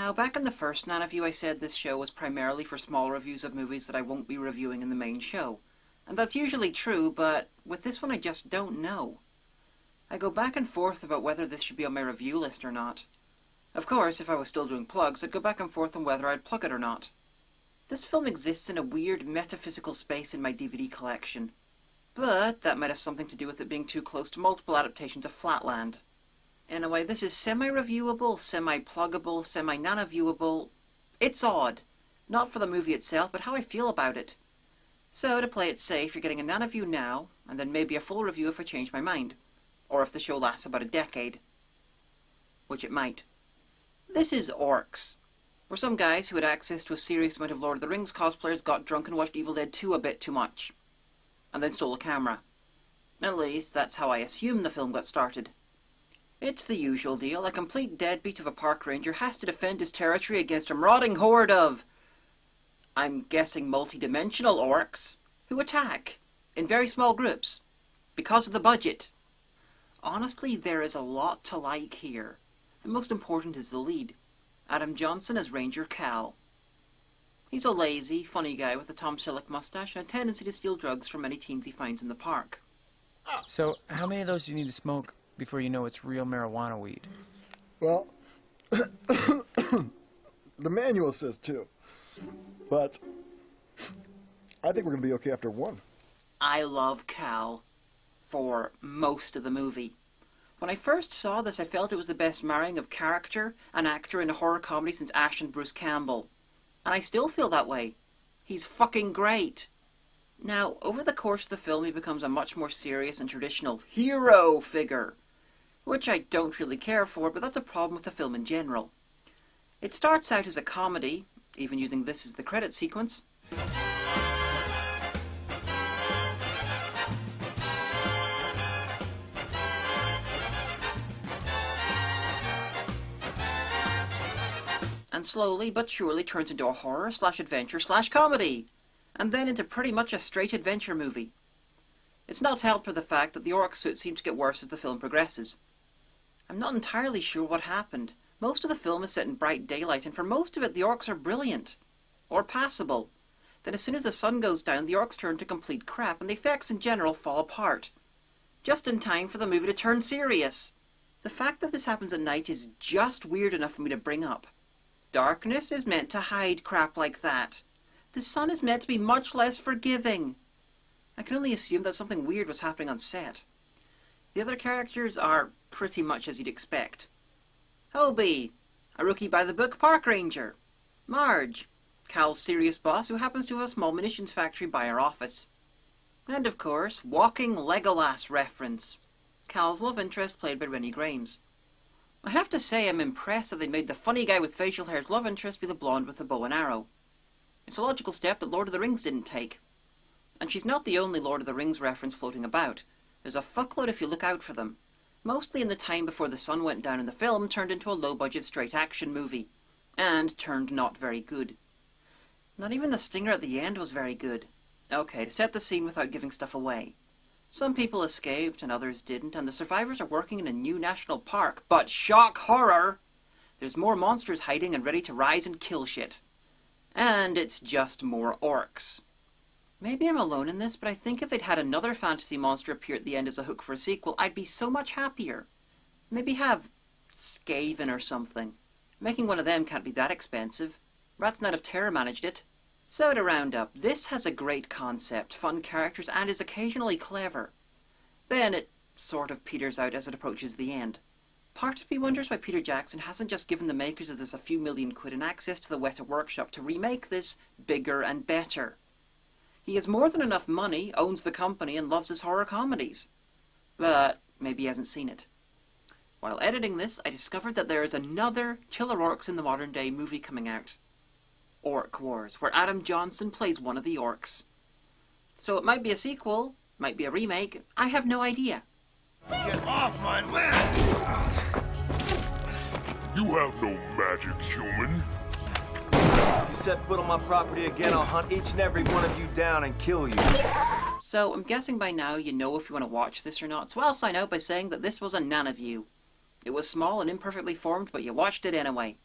Now, back in the first Nanoview, I said this show was primarily for small reviews of movies that I won't be reviewing in the main show. And that's usually true, but with this one I just don't know. I go back and forth about whether this should be on my review list or not. Of course, if I was still doing plugs, I'd go back and forth on whether I'd plug it or not. This film exists in a weird metaphysical space in my DVD collection. But that might have something to do with it being too close to multiple adaptations of Flatland. Anyway, this is semi-reviewable, semi-pluggable, semi-nanoviewable. It's odd. Not for the movie itself, but how I feel about it. So, to play it safe, you're getting a Nanoview now, and then maybe a full review if I change my mind. Or if the show lasts about a decade. Which it might. This is Orks. Where some guys who had access to a serious amount of Lord of the Rings cosplayers got drunk and watched Evil Dead 2 a bit too much. And then stole a camera. At least, that's how I assume the film got started. It's the usual deal. A complete deadbeat of a park ranger has to defend his territory against a marauding horde of, I'm guessing, multi-dimensional orcs, who attack, in very small groups, because of the budget. Honestly, there is a lot to like here. The most important is the lead, Adam Johnson as Ranger Cal. He's a lazy, funny guy with a Tom Selleck mustache and a tendency to steal drugs from any teens he finds in the park. So, how many of those do you need to smoke before you know it's real marijuana weed? Well, the manual says 2. But I think we're going to be okay after 1. I love Cal for most of the movie. When I first saw this, I felt it was the best marrying of character and actor in a horror comedy since Ash and Bruce Campbell. And I still feel that way. He's fucking great. Now, over the course of the film, he becomes a much more serious and traditional hero figure, which I don't really care for, but that's a problem with the film in general. It starts out as a comedy, even using this as the credit sequence. And slowly but surely turns into a horror/adventure/comedy, and then into pretty much a straight adventure movie. It's not helped by the fact that the orc suits seem to get worse as the film progresses. I'm not entirely sure what happened. Most of the film is set in bright daylight, and for most of it the orcs are brilliant. Or passable. Then as soon as the sun goes down, the orcs turn to complete crap, and the effects in general fall apart. Just in time for the movie to turn serious. The fact that this happens at night is just weird enough for me to bring up. Darkness is meant to hide crap like that. The sun is meant to be much less forgiving. I can only assume that something weird was happening on set. The other characters are pretty much as you'd expect. Hobie, a rookie-by-the-book park ranger. Marge, Cal's serious boss who happens to have a small munitions factory by her office. And of course, walking Legolas reference. Cal's love interest played by Rennie Grimes. I have to say I'm impressed that they made the funny guy with facial hair's love interest be the blonde with the bow and arrow. It's a logical step that Lord of the Rings didn't take. And she's not the only Lord of the Rings reference floating about. There's a fuckload if you look out for them. Mostly in the time before the sun went down and the film turned into a low-budget straight-action movie. And turned not very good. Not even the stinger at the end was very good. Okay, to set the scene without giving stuff away. Some people escaped and others didn't, and the survivors are working in a new national park. But shock horror! There's more monsters hiding and ready to rise and kill shit. And it's just more orcs. Maybe I'm alone in this, but I think if they'd had another fantasy monster appear at the end as a hook for a sequel, I'd be so much happier. Maybe have Skaven or something. Making one of them can't be that expensive. Rat's Night of Terror managed it. So to round up, this has a great concept, fun characters, and is occasionally clever. Then it sort of peters out as it approaches the end. Part of me wonders why Peter Jackson hasn't just given the makers of this a few million quid and access to the Weta Workshop to remake this bigger and better. He has more than enough money, owns the company, and loves his horror comedies. But maybe he hasn't seen it. While editing this, I discovered that there is another Killer Orcs in the Modern Day movie coming out. Orc Wars, where Adam Johnson plays one of the orcs. So it might be a sequel, might be a remake, I have no idea. Get off my land! You have no magic, human. You set foot on my property again, I'll hunt each and every one of you down and kill you. So I'm guessing by now you know if you want to watch this or not, so I'll sign out by saying that this was a Nanoview. It was small and imperfectly formed, but you watched it anyway.